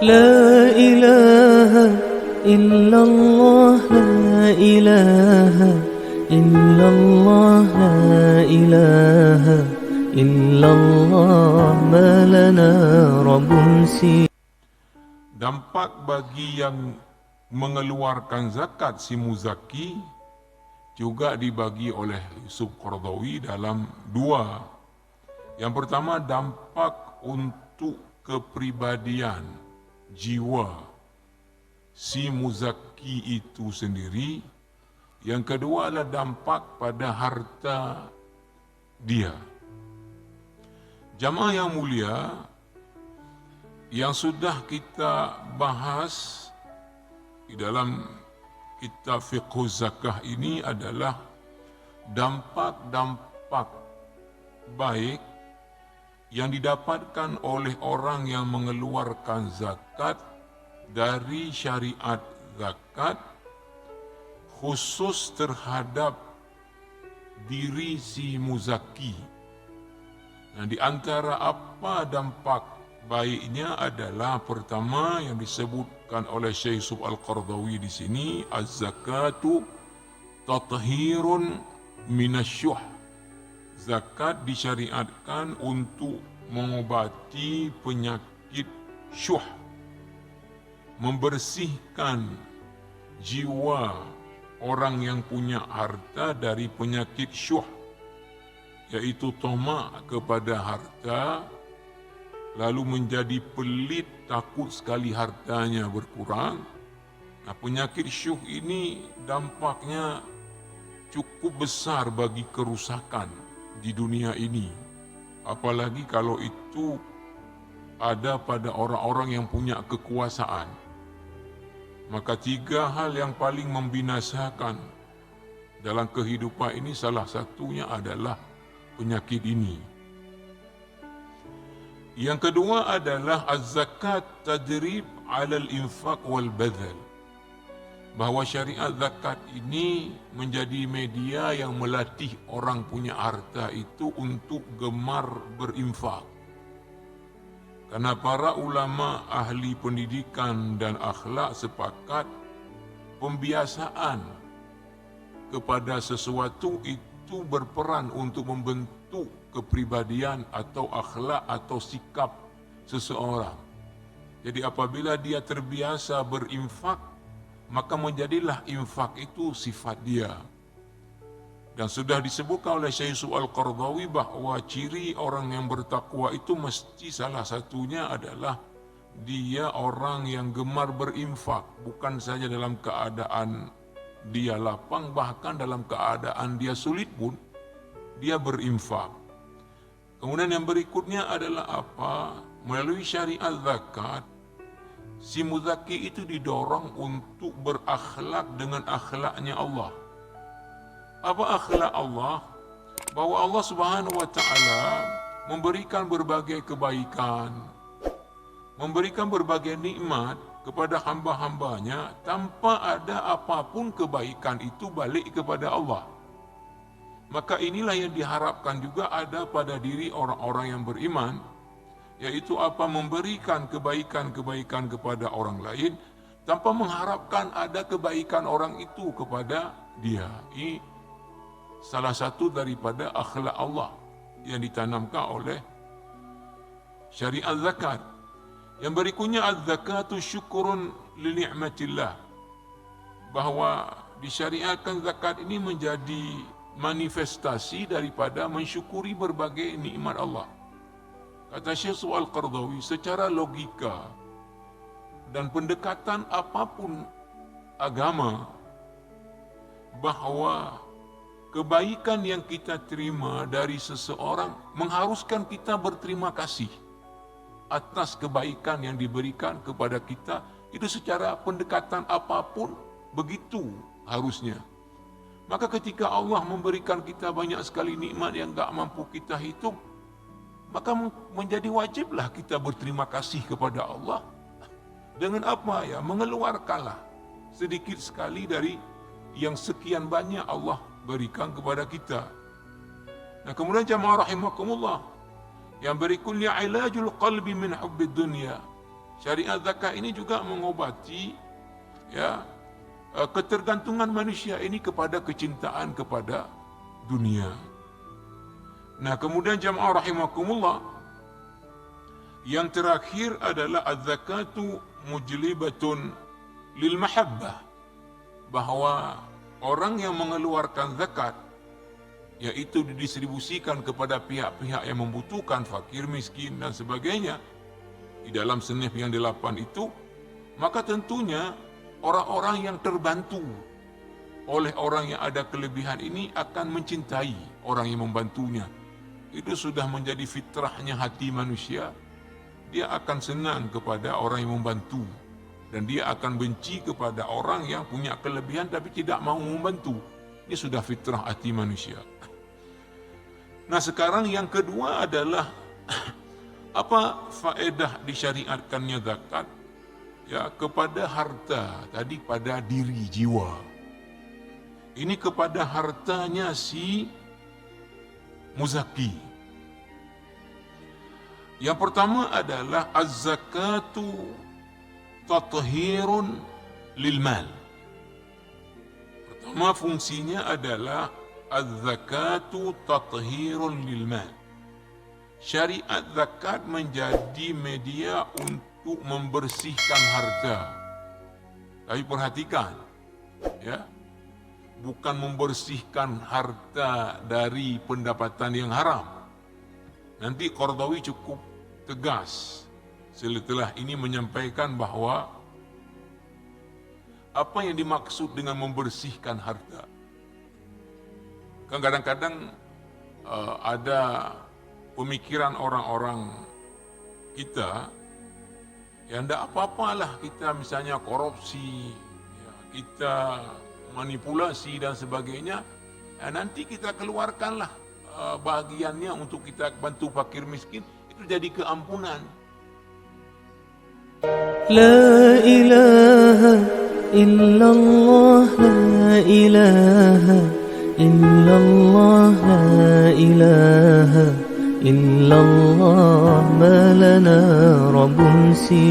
لا إله إلا الله لا إله إلا الله لا إله إلا الله ما لنا رب سوى. Dampak bagi yang mengeluarkan zakat si muzaki juga dibagi oleh Yusuf Qaradawi dalam dua. Yang pertama, dampak untuk kepribadian jiwa si muzaki itu sendiri. Yang kedua adalah dampak pada harta dia. Jamaah yang mulia, yang sudah kita bahas di dalam kitab fiqh zakah ini adalah dampak-dampak baik yang didapatkan oleh orang yang mengeluarkan zakat dari syariat zakat khusus terhadap diri si muzaki. Nah, di antara apa dampak baiknya adalah pertama yang disebutkan oleh Syekh Yusuf Al-Qaradawi di sini, az-zakatu tathhirun minasyuh. Zakat disyariatkan untuk mengobati penyakit syuh, membersihkan jiwa orang yang punya harta dari penyakit syuh, yaitu tamak kepada harta, lalu menjadi pelit, takut sekali hartanya berkurang. Nah, penyakit syuh ini dampaknya cukup besar bagi kerusakan di dunia ini. Apalagi kalau itu ada pada orang-orang yang punya kekuasaan. Maka tiga hal yang paling membinasakan dalam kehidupan ini, salah satunya adalah penyakit ini. Yang kedua adalah az-zakat tadrib 'ala al-infaq wal badal. Bahawa syariat zakat ini menjadi media yang melatih orang punya harta itu untuk gemar berinfak. Karena para ulama ahli pendidikan dan akhlak sepakat pembiasaan kepada sesuatu itu berperan untuk membentuk kepribadian atau akhlak atau sikap seseorang. Jadi apabila dia terbiasa berinfak, maka menjadilah infak itu sifat dia. Dan sudah disebutkan oleh Syekh Yusuf Al-Qaradawi bahawa ciri orang yang bertakwa itu mesti salah satunya adalah dia orang yang gemar berinfak. Bukan saja dalam keadaan dia lapang, bahkan dalam keadaan dia sulit pun dia berinfak. Kemudian yang berikutnya adalah apa? Melalui syariat zakat, si muzaki itu didorong untuk berakhlak dengan akhlaknya Allah. Apa akhlak Allah? Bahwa Allah Subhanahu wa Ta'ala memberikan berbagai kebaikan, memberikan berbagai nikmat kepada hamba-hambanya tanpa ada apapun kebaikan itu balik kepada Allah. Maka inilah yang diharapkan juga ada pada diri orang-orang yang beriman, yaitu apa? Memberikan kebaikan-kebaikan kepada orang lain tanpa mengharapkan ada kebaikan orang itu kepada dia. Ini salah satu daripada akhlak Allah yang ditanamkan oleh syariat zakat. Yang berikutnya, az-zakatu syukurun li ni'matillah. Bahawa disyariatkan zakat ini menjadi manifestasi daripada mensyukuri berbagai nikmat Allah. Kata Syekh Yusuf Al-Qaradawi, secara logika dan pendekatan apapun agama, bahawa kebaikan yang kita terima dari seseorang mengharuskan kita berterima kasih atas kebaikan yang diberikan kepada kita. Itu secara pendekatan apapun begitu harusnya. Maka ketika Allah memberikan kita banyak sekali nikmat yang tak mampu kita hitung, maka menjadi wajiblah kita berterima kasih kepada Allah. Dengan apa ya? Mengeluarkanlah sedikit sekali dari yang sekian banyak Allah berikan kepada kita. Nah, kemudian jamaah rahimakumullah, yang berikutnya ilajul qalbi min hubbid dunya. Syariat zakat ini juga mengobati ya ketergantungan manusia ini kepada kecintaan kepada dunia. Nah, kemudian jamaah rahimakumullah, yang terakhir adalah az-zakatu mujlibatun lil mahabbah, bahawa orang yang mengeluarkan zakat, yaitu didistribusikan kepada pihak-pihak yang membutuhkan, fakir, miskin dan sebagainya, di dalam senif yang 8 itu, maka tentunya orang-orang yang terbantu oleh orang yang ada kelebihan ini akan mencintai orang yang membantunya. Itu sudah menjadi fitrahnya hati manusia. Dia akan senang kepada orang yang membantu, dan dia akan benci kepada orang yang punya kelebihan tapi tidak mau membantu. Ini sudah fitrah hati manusia. Nah, sekarang yang kedua adalah apa faedah disyariatkannya zakat? Ya, kepada harta, tadi pada diri jiwa. Ini kepada hartanya si muzaki. Yang pertama adalah az-zakatu tathhirun lil mal. Pertama fungsinya adalah az-zakatu tathhirun lil mal. Syariat zakat menjadi media untuk membersihkan harta. Tapi perhatikan, ya, bukan membersihkan harta dari pendapatan yang haram. Nanti Qardawi cukup tegas setelah ini menyampaikan bahawa apa yang dimaksud dengan membersihkan harta. Kan kadang-kadang ada pemikiran orang-orang kita yang tidak apa-apalah kita misalnya korupsi, ya, kita manipulasi dan sebagainya, nanti kita keluarkanlah bahagiannya untuk kita bantu fakir miskin, itu jadi keampunan. La ilaha illallah, la ilaha illallah, la ilaha illallah, ma lana rabbun si